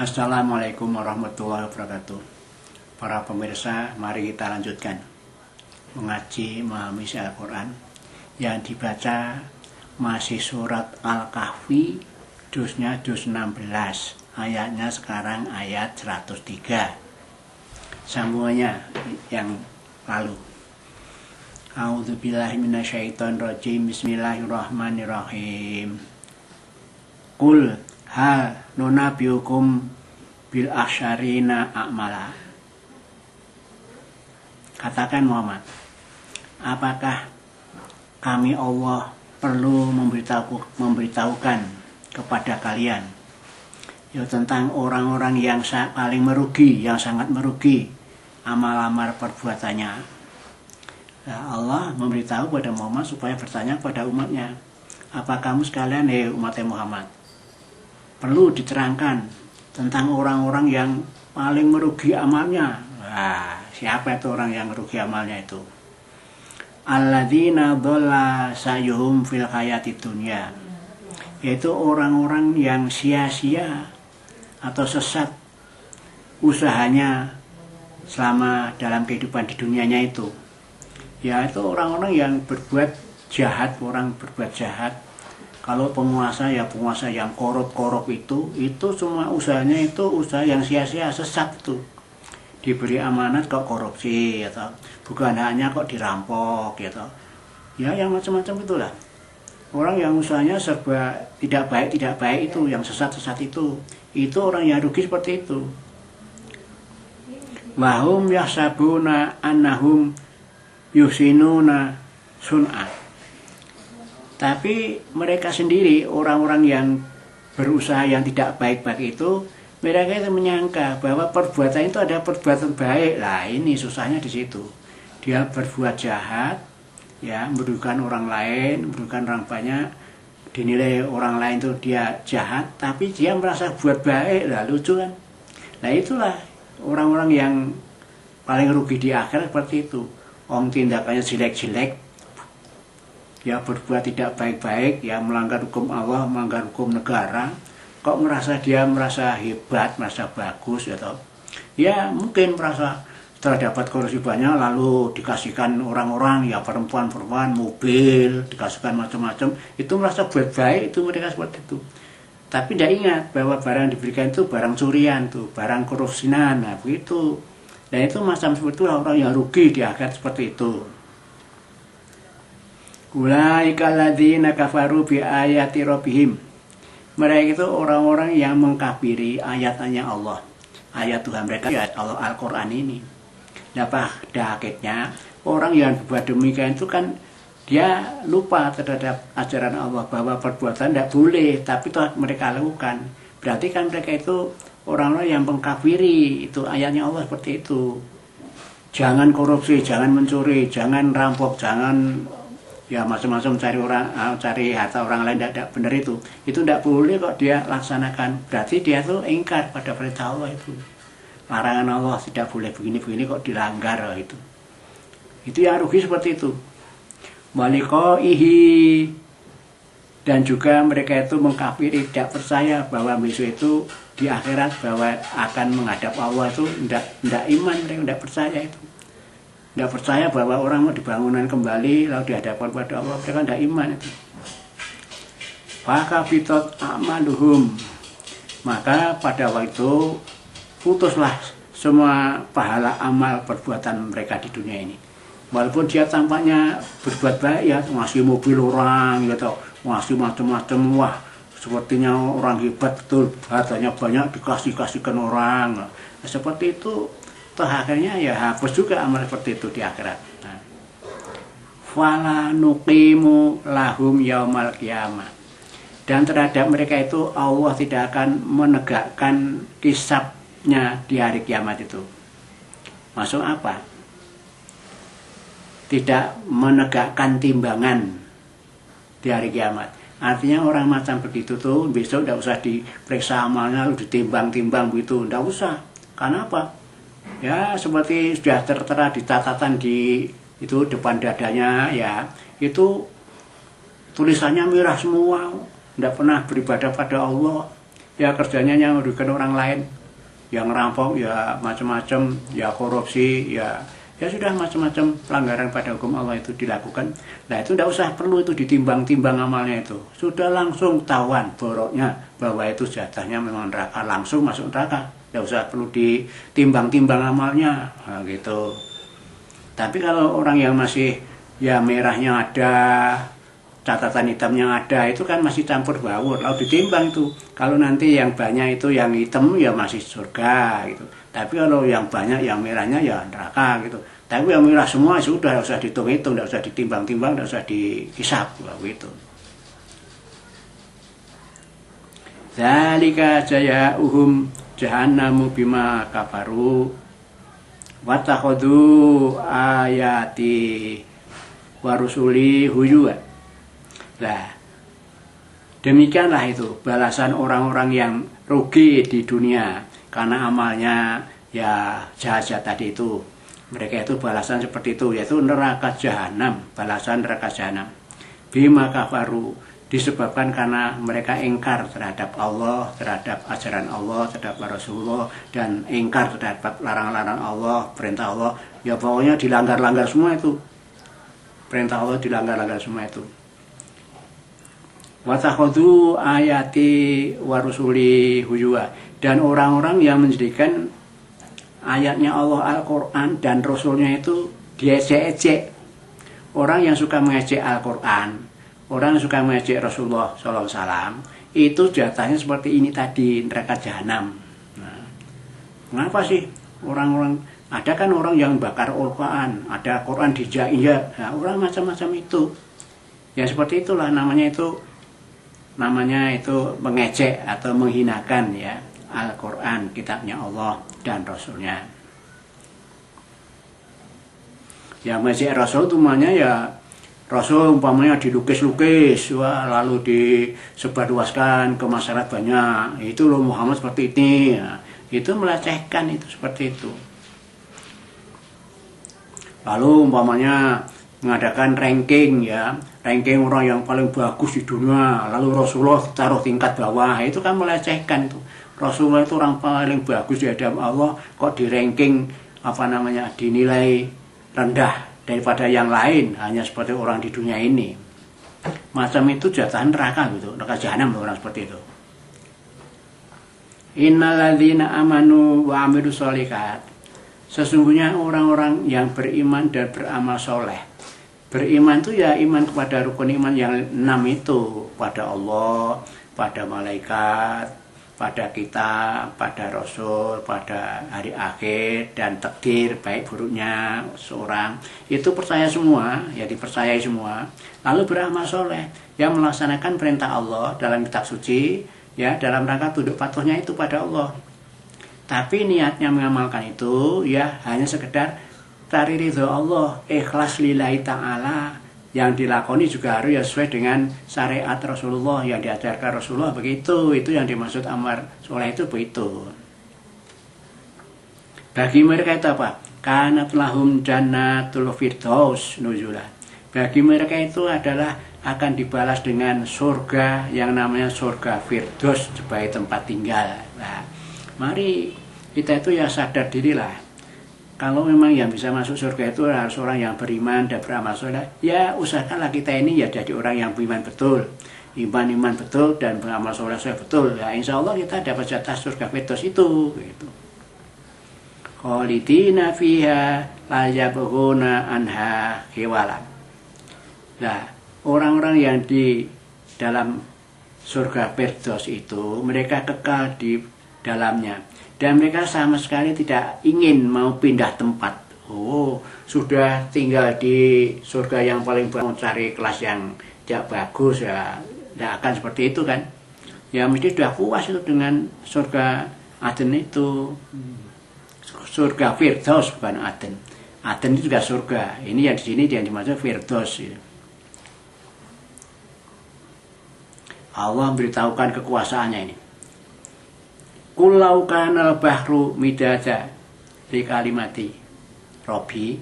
Assalamualaikum warahmatullahi wabarakatuh. Para pemirsa, mari kita lanjutkan mengaji memahami isi Al-Quran. Yang dibaca masih surat Al-Kahfi, juznya juz 16, ayatnya sekarang ayat 103. Sambungannya yang lalu. A'udzubillahi minasyaitonirrajim. Bismillahirrahmanirrahim. Qul hal nunabiukum bil asyarina a'mala. Katakan Muhammad, apakah kami Allah perlu memberitahukan kepada kalian tentang orang-orang yang paling merugi, yang sangat merugi amal-amal perbuatannya. Nah, Allah memberitahu kepada Muhammad supaya bertanya kepada umatnya, apa kamu sekalian umat Muhammad perlu diterangkan tentang orang-orang yang paling merugi amalnya. Nah, siapa itu orang yang merugi amalnya itu? Alladzina dhalla sayuhum fil hayati dunya, yaitu orang-orang yang sia-sia atau sesat usahanya selama dalam kehidupan di dunianya itu. Yaitu orang-orang yang berbuat jahat, orang berbuat jahat. Kalau penguasa ya penguasa yang korup itu semua usahanya itu usaha yang sia-sia, sesat itu. Diberi amanat kok korupsi atau bukan hanya kok dirampok gitu. Ya yang macam-macam itulah. Orang yang usahanya serba tidak baik itu, yang sesat itu orang yang rugi seperti itu. Wahum yahsabuna annahum yusinuna sun'at. Tapi mereka sendiri, orang-orang yang berusaha yang tidak baik-baik itu, mereka itu menyangka bahwa perbuatan itu ada perbuatan baik. Lah ini susahnya di situ. Dia berbuat jahat, ya, merugikan orang lain, merugikan orang banyak, dinilai orang lain itu dia jahat, tapi dia merasa buat baik. Lah lucu kan? Nah itulah orang-orang yang paling rugi di akhirat seperti itu. Orang tindakannya jelek-jelek, ya berbuat tidak baik-baik, ya melanggar hukum Allah, melanggar hukum negara, kok merasa hebat, merasa bagus gitu. Ya mungkin merasa setelah dapat korupsi banyak lalu dikasihkan orang-orang, ya perempuan-perempuan, mobil, dikasihkan macam-macam, itu merasa buat baik, itu mereka seperti itu. Tapi tidak ingat bahwa barang yang diberikan itu barang curian tuh, barang korupsian, nah begitu. Dan itu macam seperti itu orang yang rugi di akhirat seperti itu. Ulaika alladzina kafaru bi ayati rabbihim. Mereka itu orang-orang yang mengkafiri ayat-ayatnya Allah. Ayat Tuhan mereka, ayat Allah Al-Quran ini. Nah pada akhirnya orang yang berbuat demikian itu kan dia lupa terhadap ajaran Allah bahwa perbuatan tidak boleh, tapi toh mereka lakukan. Berarti kan mereka itu orang-orang yang mengkafiri itu ayatnya Allah seperti itu. Jangan korupsi, jangan mencuri, jangan rampok, jangan ya macam-macam cari harta orang lain, tidak benar itu tidak boleh kok dia laksanakan. Berarti dia tuh ingkar pada perintah Allah itu. Larangan Allah tidak boleh begini-begini kok dilanggar itu yang rugi seperti itu. Waliqaihi, dan juga mereka itu mengkafiri, tidak percaya bahwa besok itu di akhirat bahwa akan menghadap Allah itu tidak iman, mereka tidak percaya itu. Tidak percaya bahwa orang mau dibangunan kembali lalu dihadapkan pada Allah, mereka tidak iman itu. Fakabitot amaluhum, maka pada waktu itu putuslah semua pahala amal perbuatan mereka di dunia ini. Walaupun dia tampaknya berbuat baik, ya ngasih mobil orang gitu, ngasih macam-macam, wah sepertinya orang hebat betul, hartanya banyak dikasihkan orang. Nah, seperti itu toh akhirnya ya hapus juga amal seperti itu di akhirat. Nah, fala nuqimu lahum yaumal qiyamah, dan terhadap mereka itu Allah tidak akan menegakkan hisabnya di hari kiamat itu. Maksud apa? Tidak menegakkan timbangan di hari kiamat. Artinya orang macam begitu tuh besok tidak usah diperiksa amalnya lalu ditimbang-timbang begitu, tidak usah. Karena apa? Ya seperti sudah tertera di catatan di itu depan dadanya, ya itu tulisannya merah semua, tidak pernah beribadah pada Allah. ya kerjanya yang merugikan orang lain, yang ngerampok ya macam-macam, ya korupsi, ya sudah macam-macam pelanggaran pada hukum Allah itu dilakukan. Nah itu tidak usah perlu itu ditimbang-timbang amalnya itu, sudah langsung tahuan boroknya bahwa itu jatahnya memang neraka, langsung masuk neraka, tidak usah perlu ditimbang-timbang amalnya, nah, gitu. Tapi kalau orang yang masih ya merahnya ada, catatan hitamnya ada, itu kan masih campur baur, lalu ditimbang itu. Kalau nanti yang banyak itu yang hitam ya masih surga gitu. Tapi kalau yang banyak yang merahnya ya neraka gitu. Tapi yang merah semua sudah, tidak usah dihitung-hitung, tidak usah ditimbang-timbang, tidak usah dihisab gitu. Zalika jayaa'uhum jahannamu bima kafaru watakhadhu ayati wa rusuli huzwa. Nah, demikianlah itu balasan orang-orang yang rugi di dunia karena amalnya ya jahat-jahat tadi itu. Mereka itu balasan seperti itu, yaitu neraka jahanam, balasan neraka jahanam. Bima kafaru, disebabkan karena mereka ingkar terhadap Allah, terhadap ajaran Allah, terhadap Rasulullah, dan ingkar terhadap larang-larang Allah, perintah Allah. Ya pokoknya dilanggar-langgar semua itu. Perintah Allah dilanggar-langgar semua itu. Watakhadhu ayati wa rusuli huzwa, dan orang-orang yang menjadikan ayatnya Allah Al-Quran dan Rasulnya itu diejek-ejek. Orang yang suka mengejek Al-Quran, orang yang suka mengejek Rasulullah SAW, itu jatahnya seperti ini tadi, neraka jahanam. Nah, kenapa sih orang-orang, ada kan orang yang bakar Al-Quran, ada Quran dijak-injak, nah, orang macam-macam itu. Ya seperti itulah namanya itu mengejek atau menghinakan ya Al-Quran, kitabnya Allah dan Rasulnya. Ya mengejek Rasul itu namanya ya Rasul umpamanya dilukis-lukis, wah, lalu disebarluaskan ke masyarakat banyak. Itu loh Muhammad seperti ini, ya. Itu melecehkan itu seperti itu. Lalu umpamanya mengadakan ranking ya, ranking orang yang paling bagus di dunia, lalu Rasulullah taruh tingkat bawah, itu kan melecehkan tuh. Rasulullah itu orang paling bagus di hadapan Allah, kok di ranking dinilai rendah daripada yang lain, hanya seperti orang di dunia ini. Macam itu jatah neraka gitu, neraka jahanam orang seperti itu. Innalladzina amanu wa amilus sholihat, sesungguhnya orang-orang yang beriman dan beramal soleh. Beriman itu ya iman kepada rukun iman yang 6 itu, pada Allah, pada malaikat, pada kita, pada Rasul, pada hari akhir, dan takdir baik buruknya seorang. Itu percaya semua, ya dipercayai semua. Lalu beramal soleh, yang melaksanakan perintah Allah dalam kitab suci, ya dalam rangka tunduk patuhnya itu pada Allah. Tapi niatnya mengamalkan itu ya hanya sekedar cari ridho Allah, ikhlas lillahi ta'ala. Yang dilakoni juga harus ya sesuai dengan syariat Rasulullah yang diajarkan Rasulullah, begitu. Itu yang dimaksud amal soleh itu begitu. Bagi mereka itu apa? Kanat lahum jannatul firdaus nuzulan. Bagi mereka itu adalah akan dibalas dengan surga yang namanya surga firdaus sebagai tempat tinggal. Nah, mari kita itu ya sadar dirilah. Kalau memang yang bisa masuk surga itu harus orang yang beriman dan beramal soleh, ya usahakanlah kita ini ya jadi orang yang beriman betul, iman betul dan beramal soleh betul. Ya insya Allah kita dapat jatah surga firdaus itu. Gitu. Khalidina fiha la yabghuna anha hiwalan. Nah, orang-orang yang di dalam surga firdaus itu mereka kekal di dalamnya. Dan mereka sama sekali tidak ingin mau pindah tempat. Oh, sudah tinggal di surga yang paling bagus, mau cari kelas yang tidak bagus ya, tidak akan seperti itu kan. Ya mesti sudah puas itu dengan surga Aden itu. Surga Firdaus bukan Aden. Aden itu juga surga. Ini yang di sini yang dimaksud Firdaus. Ya. Allah memberitahukan kekuasaannya ini. Kulau kanal bahru midada li kalimati Robi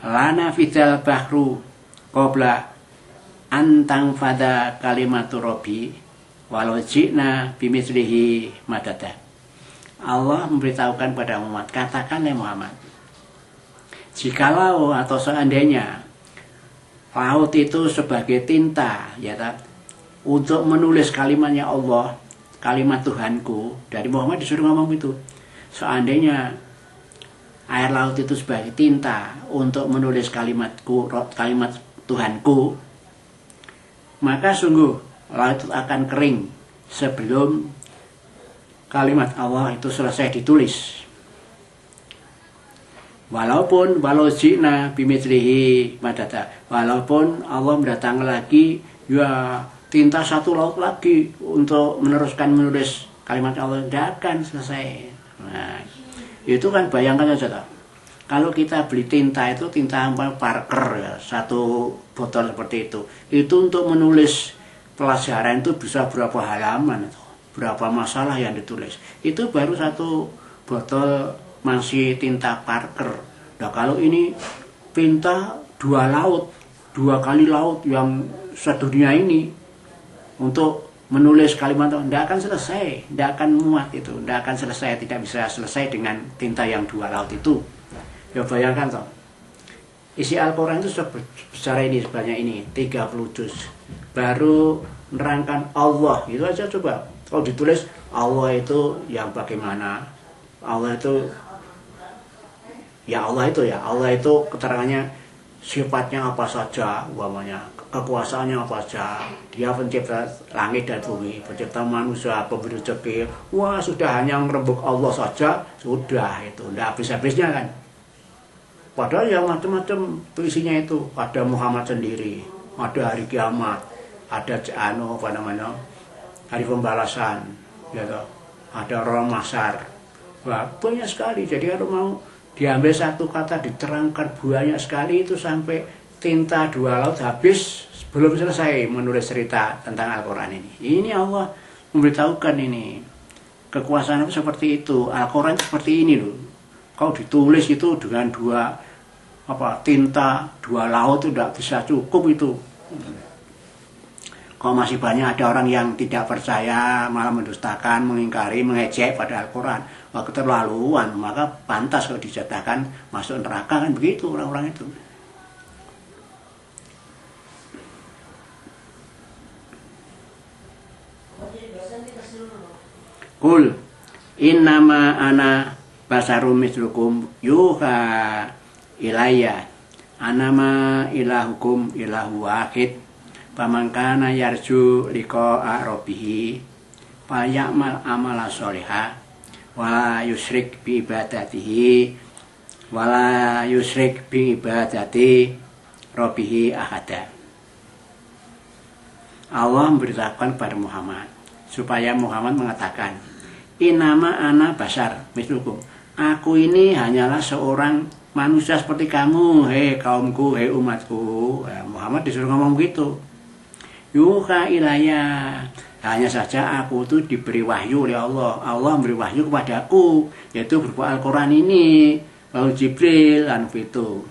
lana fidal bahru qabla antang fada kalimatu robbi walau jina bimithlihi madada. Allah memberitahukan pada Muhammad, katakanlah Muhammad, jikalau atau seandainya laut itu sebagai tinta, ya tak, untuk menulis kalimatnya Allah, kalimat Tuhanku, dari Muhammad disuruh ngomong itu. Seandainya air laut itu sebagai tinta untuk menulis kalimatku, kalimat Tuhanku, maka sungguh laut itu akan kering sebelum kalimat Allah itu selesai ditulis. Walau jina bimithlihi madada, walaupun Allah mendatangkan lagi ya tinta satu laut lagi untuk menulis kalimat Allah, tidak akan selesai. Nah, itu kan bayangkan saja toh. Kalau kita beli tinta itu tinta Parker ya, satu botol seperti itu untuk menulis pelajaran itu bisa berapa halaman, berapa masalah yang ditulis. Itu baru satu botol masih tinta Parker. Nah kalau ini tinta 2 kali laut yang sedunia ini untuk menulis kalimat itu, tidak akan selesai, tidak akan muat itu, tidak akan selesai, tidak bisa selesai dengan tinta yang 2 laut itu. Ya bayangkan toh, isi Al-Quran itu sebesar ini, sebanyak ini, 30 juz. Baru menerangkan Allah, itu aja coba. Kalau ditulis Allah itu yang bagaimana, Allah itu Allah itu keterangannya sifatnya apa saja, umpamanya kekuasaannya apa saja, dia pencipta langit dan bumi, pencipta manusia, pemberi rezeki. Wah, sudah hanya merembuk Allah saja, sudah itu, tidak habis-habisnya kan. Padahal yang macam-macam isinya itu, ada Muhammad sendiri, ada hari kiamat, ada hari pembalasan, gitu. Ada orang mahsyar. Wah, banyak sekali. Jadi kalau mau diambil satu kata diterangkan banyak sekali, itu sampai tinta 2 laut habis belum selesai menulis cerita tentang Al-Quran ini. Ini Allah memberitahukan ini kekuasaan seperti itu. Al-Quran seperti ini loh. Kalau ditulis itu dengan tinta 2 laut itu tidak bisa cukup itu. Kalau masih banyak ada orang yang tidak percaya, malah mendustakan, mengingkari, mengejek pada Al-Quran, wah keterlaluan, maka pantas kalau dijatuhkan masuk neraka, kan begitu orang-orang itu. Kul innama ana basarum mislukum yuha ilayya anama ilahukum ilahu wahid faman kana yarju liqa'a rabbih falya'mal amala sholiha wala yusyrik bi ibadatihi wala yusyrik bi ibadati rabbih ahada. Allah memberitahukan kepada Muhammad supaya Muhammad mengatakan, inama ana basar mislukum, aku ini hanyalah seorang manusia seperti kamu, hei kaumku, hei umatku. Muhammad disuruh ngomong begitu. Yuha ilayya, hanya saja aku itu diberi wahyu oleh Allah. Allah memberi wahyu kepadaku, yaitu berupa Al-Quran ini, lalu Jibril, anu itu.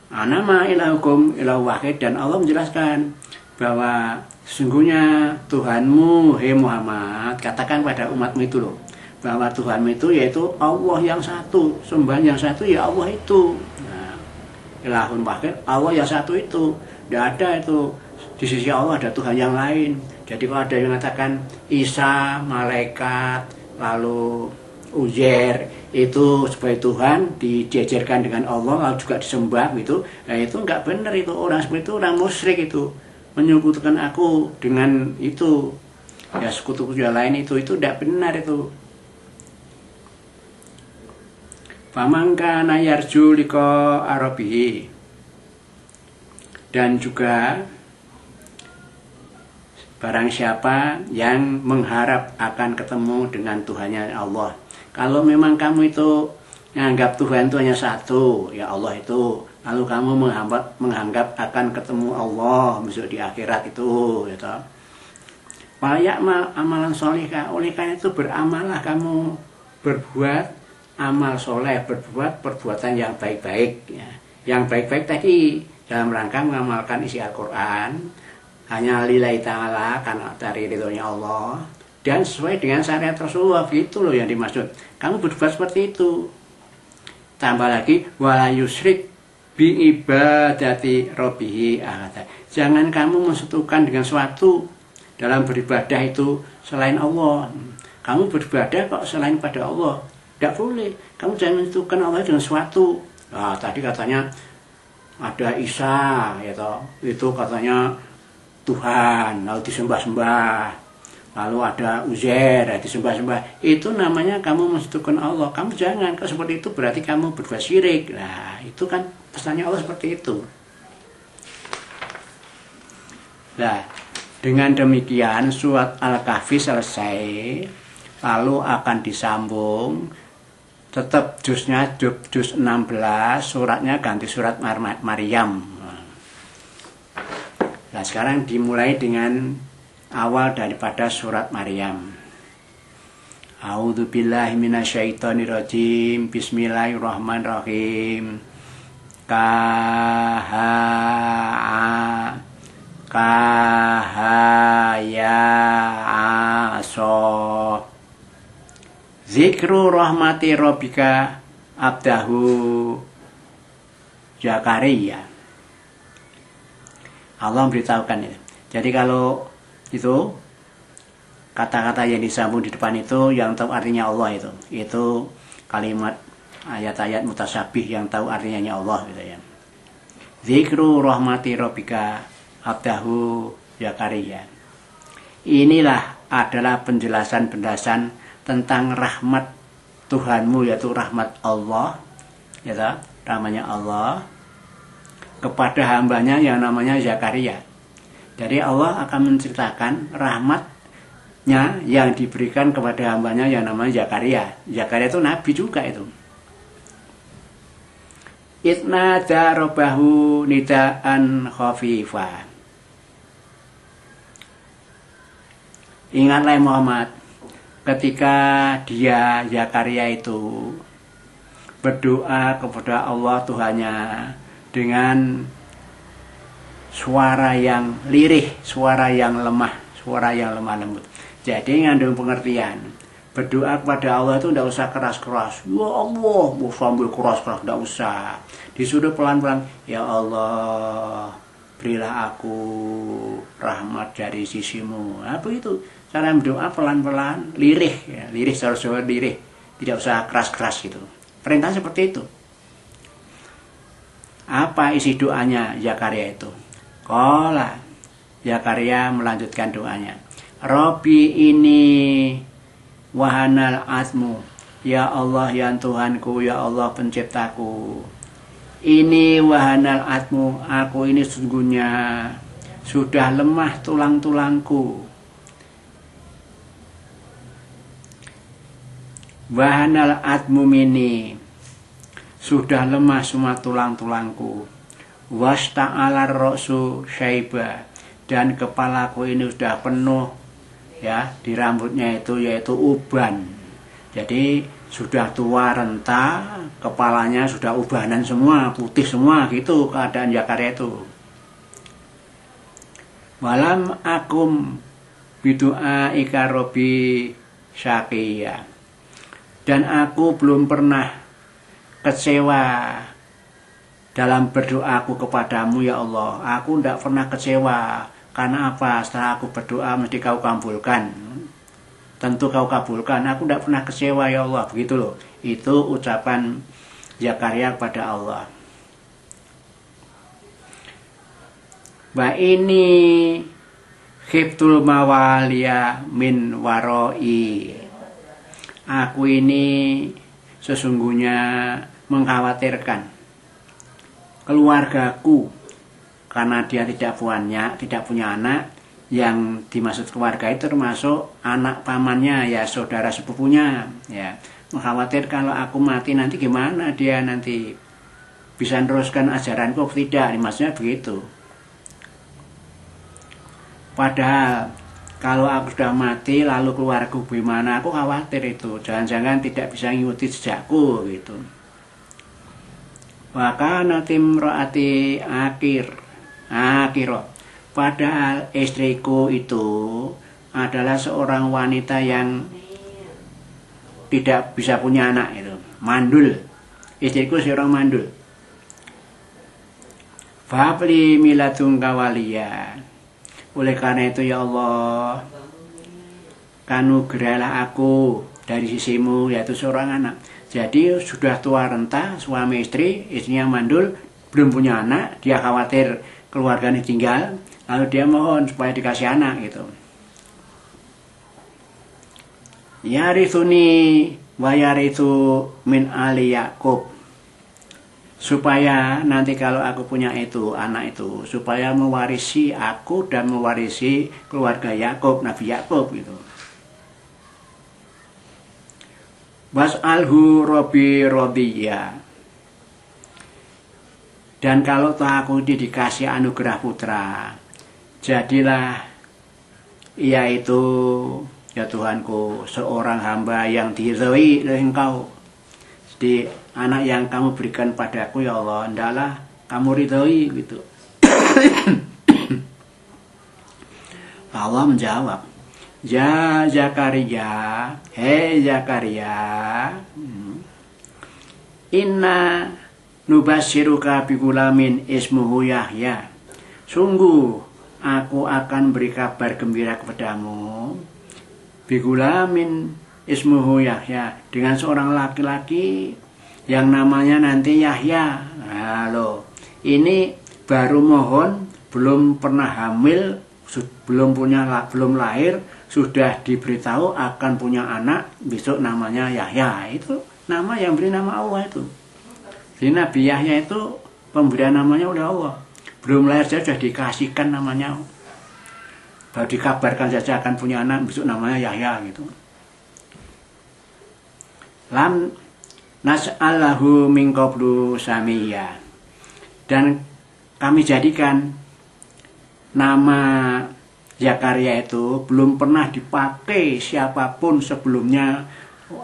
Anama ilahukum ilahu wahid, dan Allah menjelaskan bahwa sesungguhnya Tuhanmu, hei Muhammad, katakan pada umatmu itu loh, bahwa Tuhanmu itu yaitu Allah yang satu, sembahan yang satu ya Allah itu. Nah, ilahun wahid, Allah yang satu itu, tidak ada itu di sisi Allah ada Tuhan yang lain. Jadi kalau ada yang mengatakan Isa, malaikat, lalu Uzair itu sebagai Tuhan dijejerkan dengan Allah lalu juga disembah gitu, nah itu nggak benar, itu orang seperti itu orang musyrik, itu menyekutukan aku dengan itu, ya sekutu yang lain itu tidak benar itu. Faman kana yarju liqa arabihi, dan juga barang siapa yang mengharap akan ketemu dengan Tuhannya Allah. Kalau memang kamu itu menganggap Tuhan itu hanya satu, ya Allah itu, lalu kamu menganggap akan ketemu Allah besok di akhirat itu, gitu. Falya'mal amalan sholihah, oleh karena itu beramallah kamu, berbuat amal soleh, berbuat perbuatan yang baik-baik. Ya. Yang baik-baik tadi dalam rangka mengamalkan isi Al-Quran hanya lillahi ta'ala, karena dari ridhonya Allah, dan sesuai dengan syariat Rasulullah. Gitu loh yang dimaksud. Kamu berbuat seperti itu. Tambah lagi, wala yusrik bi ibadati rabbihi ahada. Jangan kamu mensekutukan dengan suatu dalam beribadah itu selain Allah. Kamu beribadah kok selain pada Allah, tidak boleh. Kamu jangan mensekutukan Allah dengan suatu. Nah, tadi katanya ada Isa, ya toh, itu katanya Tuhan, lalu disembah-sembah. Lalu ada Uzair, disembah-sembah. Itu namanya kamu mensekutukan Allah. Kamu jangan, kalau seperti itu berarti kamu berbuat syirik. Nah, itu kan pesannya Allah seperti itu. Nah, dengan demikian surat Al-Kahfi selesai, lalu akan disambung. Tetap juznya juz 16, suratnya ganti surat Maryam. Nah, sekarang dimulai dengan awal daripada surat Maryam. A'udzubillahi minasyaitonirrajim. Bismillahirrahmanirrahim. Kaha ya aso. Zikru rahmati rabbika abdahu Zakaria. Allah memberitahukan itu. Jadi kalau itu kata-kata yang disambung di depan itu yang tahu artinya Allah itu kalimat ayat-ayat mutasyabih yang tahu artinya Allah gitu ya. Zikru rahmati rabbika abdahu Zakaria. Inilah adalah penjelasan-penjelasan tentang rahmat Tuhanmu, yaitu rahmat Allah, ya, namanya Allah kepada hambanya yang namanya Zakaria. Jadi Allah akan menceritakan rahmatnya yang diberikan kepada hambanya yang namanya Zakaria. Zakaria itu nabi juga itu. Itnada rabbahu nidaan khafifa. Ingatlah Muhammad, ketika dia Zakaria itu berdoa kepada Allah Tuhannya dengan suara yang lirih, suara yang lemah lembut. Jadi ngandung pengertian. Berdoa kepada Allah itu tidak usah keras-keras. Ya Allah, mau sambil keras-keras tidak usah. Disuruh pelan-pelan. Ya Allah, berilah aku rahmat dari sisimu. Nah, begitu. Cara berdoa pelan-pelan, lirih, ya, lirih secara lirih, tidak usah keras-keras gitu. Perintah seperti itu. Apa isi doanya Zakaria itu? Qala, Zakaria melanjutkan doanya. Robbi ini wahanal azmu. Ya Allah, ya Tuhanku, ya Allah penciptaku. Ini wahanal azmu, aku ini sesungguhnya sudah lemah tulang-tulangku. Wahanal admu mini, sudah lemah semua tulang-tulangku. Wasta'alar roksu syaiba, dan kepalaku ini sudah penuh ya di rambutnya itu yaitu uban. Jadi sudah tua renta, kepalanya sudah ubanan semua, putih semua gitu keadaan Zakaria itu. Walam akum bidu'a ika robbi syaqiya. Dan aku belum pernah kecewa dalam berdoaku kepadamu ya Allah. Aku tidak pernah kecewa. Karena apa? Setelah aku berdoa mesti kau kabulkan. Tentu kau kabulkan. Aku tidak pernah kecewa ya Allah. Begitu loh. Itu ucapan Zakaria kepada Allah. Wa ini khiftul mawaliya min waroi. Aku ini sesungguhnya mengkhawatirkan keluargaku karena dia tidak punya anak. Yang dimaksud keluarga itu termasuk anak pamannya, ya saudara sepupunya, ya. Mengkhawatirkan kalau aku mati nanti gimana dia nanti bisa meneruskan ajaranku atau tidak, maksudnya begitu. Padahal kalau aku sudah mati lalu keluarga bagaimana, aku khawatir itu. Jangan-jangan tidak bisa mengikuti jejakku gitu. Wa kanat imraati akiro. Padahal istriku itu adalah seorang wanita yang tidak bisa punya anak itu, mandul. Istriku seorang mandul. Fahapli miladun kawaliya. Oleh karena itu ya Allah, kanugerahilah aku dari sisimu, yaitu seorang anak. Jadi sudah tua renta, suami istri, istrinya mandul, belum punya anak, dia khawatir keluarganya tinggal, lalu dia mohon supaya dikasih anak gitu. Yarithuni wa yarithu min ali Yakub. Supaya nanti kalau aku punya itu, anak itu, supaya mewarisi aku dan mewarisi keluarga Yakub, Nabi Yakub gitu. Was'alhu Rabbi Radiyya. Dan kalau aku dikasih anugerah putra, jadilah ia itu, ya Tuhanku, seorang hamba yang diridhoi oleh Engkau. Jadi anak yang kamu berikan padaku ya Allah, hendaklah kamu ridhoi gitu. Allah menjawab, ya Zakaria, hei Zakaria, inna nubassiruka bigulamin ismuhu Yahya. Sungguh aku akan beri kabar gembira kepadamu, bigulamin ismuhu Yahya, dengan seorang laki-laki yang namanya nanti Yahya. Halo, ini baru mohon, belum pernah hamil, belum lahir, sudah diberitahu akan punya anak, besok namanya Yahya. Itu nama yang beri nama Allah itu. Jadi Nabi Yahya itu pemberian namanya oleh Allah. Belum lahir saja sudah dikasihkan namanya. Baru dikabarkan saja akan punya anak, besok namanya Yahya gitu. Lam nas'alahu min qablu samiyya. Dan kami jadikan nama Zakaria itu belum pernah dipakai siapapun sebelumnya.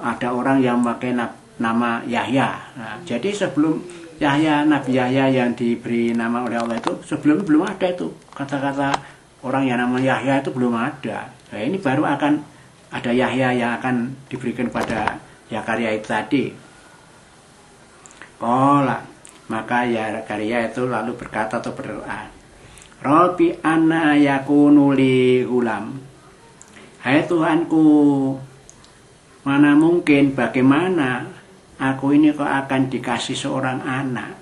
Ada orang yang pakai nama Yahya. Nah, jadi sebelum Yahya, Nabi Yahya yang diberi nama oleh Allah itu, sebelumnya belum ada itu. Kata-kata orang yang nama Yahya itu belum ada. Nah, ini baru akan ada Yahya yang akan diberikan pada Zakaria itu tadi. Maka Zakaria itu lalu berkata atau berdoa, Rabbi anna yakunu li gulam. Hai Tuhanku, mana mungkin, bagaimana aku ini kok akan dikasih seorang anak.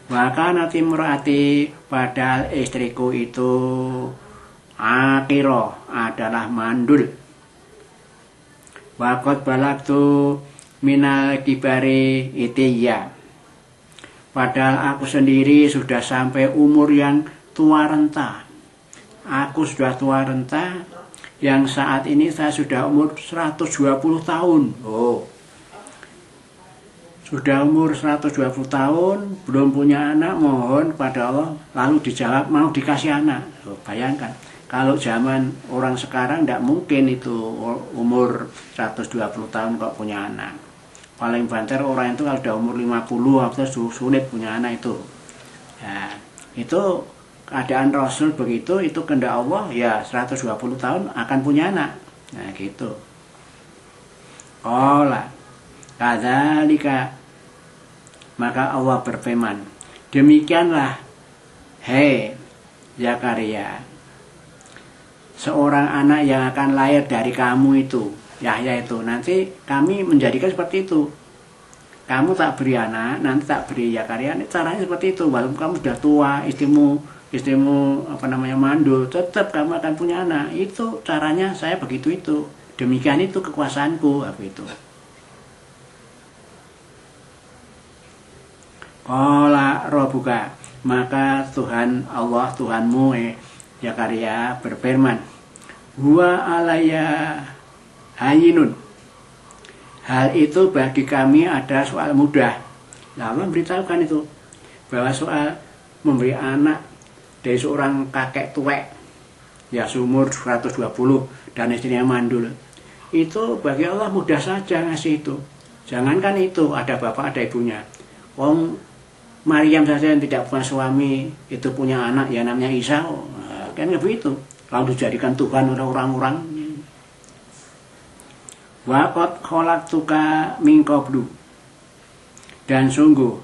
Maka nanti merati, padahal istriku itu akiro, adalah mandul. Wakot balaktu minal kibari itiyya. Padahal aku sendiri sudah sampai umur yang tua renta. Aku sudah tua renta, yang saat ini saya sudah umur 120 tahun. Sudah umur 120 tahun, belum punya anak, mohon pada Allah, lalu dijawab mau dikasih anak. Bayangkan, kalau zaman orang sekarang tidak mungkin itu umur 120 tahun kok punya anak. Paling banter orang itu kalau sudah umur 50 atau sulit punya anak itu. Ya, itu keadaan Rasul begitu, itu kehendak Allah, ya 120 tahun akan punya anak. Nah gitu. Kadzalika, maka Allah berfirman, demikianlah hei Zakaria, seorang anak yang akan lahir dari kamu itu, Yahya itu, nanti kami menjadikan seperti itu. Kamu tak beri anak, nanti tak beri Zakaria, caranya seperti itu. Walaupun kamu sudah tua, istrimu mandul, tetap kamu akan punya anak. Itu caranya saya begitu itu. Demikian itu kekuasaanku, apa itu. Qala rabbuka, maka Tuhan Allah, Tuhanmu Zakaria berfirman, huwa alayya hayyinun. Hal itu bagi kami ada soal mudah. Allah memberitahukan itu, bahwa soal memberi anak dari seorang kakek tuwek, ya seumur 120 dan istrinya mandul, itu bagi Allah mudah saja ngasih itu. Jangankan itu, ada bapak, ada ibunya. Wong Maryam saja yang tidak punya suami, itu punya anak, ya namanya Isa. Nah, kan begitu. Lalu dijadikan Tuhan oleh orang-orang. Wa qad khalaqtuka min qablu. Dan sungguh,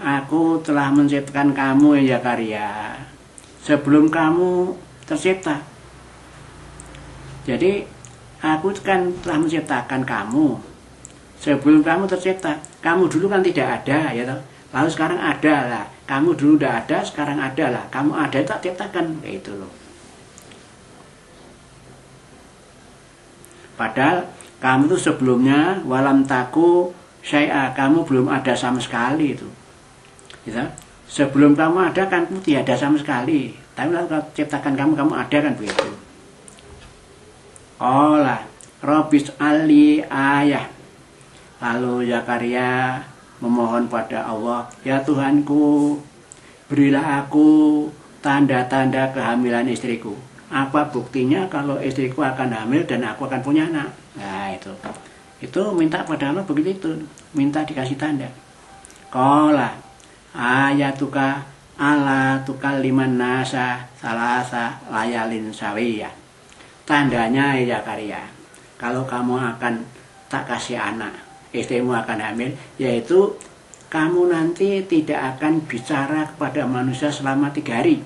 aku telah menciptakan kamu ya Zakaria sebelum kamu tercipta. Jadi, aku kan telah menciptakan kamu sebelum kamu tercipta. Kamu dulu kan tidak ada, ya toh. Lalu sekarang ada lah. Kamu dulu tidak ada, sekarang ada lah. Kamu ada tak ciptakan, kayak itu loh. Padahal kamu tuh sebelumnya walam taku syai'a, kamu belum ada sama sekali itu. Gitu? Sebelum kamu ada kan kamu tidak ada sama sekali. Tapi lalu kalau ciptakan kamu ada kan begitu. Olah, Robis Ali ayah. Lalu Zakaria memohon pada Allah, ya Tuhanku, berilah aku tanda-tanda kehamilan istriku. Apa buktinya kalau istriku akan hamil dan aku akan punya anak? Nah itu minta pada Allah begitu itu, minta dikasih tanda. Qala ayatuka ala tukalliman nasa salasa layalin sawiyah. Tandanya ya Zakaria, kalau kamu akan tak kasih anak, istrimu akan hamil, yaitu kamu nanti tidak akan bicara kepada manusia selama 3 hari.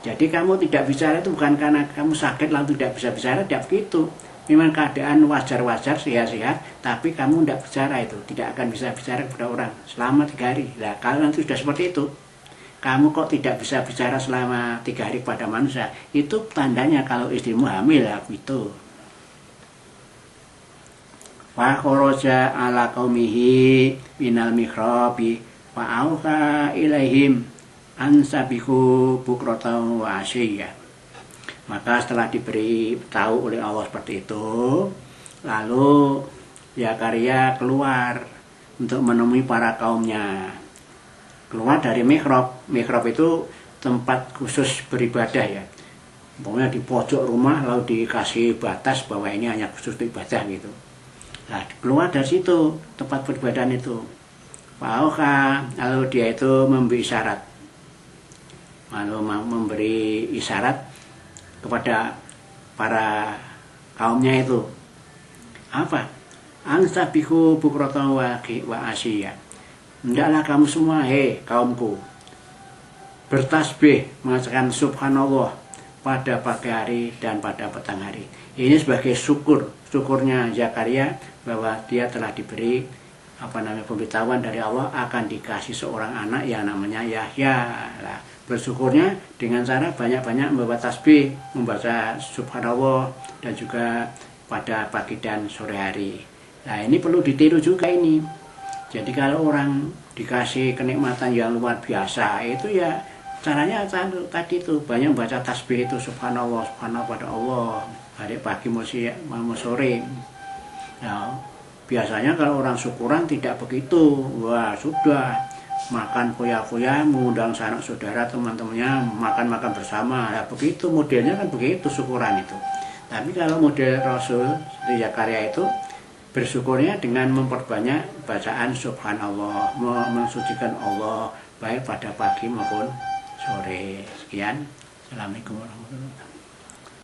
Jadi kamu tidak bicara itu bukan karena kamu sakit lalu tidak bisa bicara, tidak begitu. Memang keadaan wajar-wajar, sehat-sehat, tapi kamu tidak bicara itu, tidak akan bisa bicara kepada orang selama 3 hari. Nah, kalau nanti sudah seperti itu, kamu kok tidak bisa bicara selama 3 hari kepada manusia, itu tandanya kalau istrimu hamil, gitu. Wa kharaja ala qaumihi minal mikhrabi wa auha ilaihim ansabihu bukratan wa asyiyah. Maka setelah diberi tahu oleh Allah seperti itu, lalu Zakaria keluar untuk menemui para kaumnya. Keluar dari mihrab. Mihrab itu tempat khusus beribadah ya. Pokoknya di pojok rumah lalu dikasih batas bahwa ini hanya khusus ibadah gitu. Nah, keluar dari situ tempat peribadahan itu. Fa'auha, lalu dia itu memberi isyarat. Lalu memberi isyarat kepada para kaumnya itu. Apa? Ansabihu bukratan wa asyiyah. Hendaklah kamu semua, kaumku, bertasbih mengatakan subhanallah pada pagi hari dan pada petang hari. Ini sebagai syukurnya Zakaria bahwa dia telah diberi pemberitahuan dari Allah akan dikasih seorang anak yang namanya Yahya. Nah, bersyukurnya dengan cara banyak-banyak membawa tasbih, membaca subhanallah dan juga pada pagi dan sore hari. Nah, ini perlu ditiru juga ini. Jadi kalau orang dikasih kenikmatan yang luar biasa, itu ya caranya tadi itu banyak membaca tasbih itu subhanallah pada Allah hari pagi mau sore. Nah, biasanya kalau orang syukuran tidak begitu. Wah, sudah makan foya-foya, mengundang sanak saudara teman-temannya makan-makan bersama. Nah, begitu modelnya kan begitu syukuran itu. Tapi kalau model Rasul Zakaria itu bersyukurnya dengan memperbanyak bacaan subhanallah, mensucikan Allah baik pada pagi maupun sore. Sekian. Assalamualaikum warahmatullahi wabarakatuh.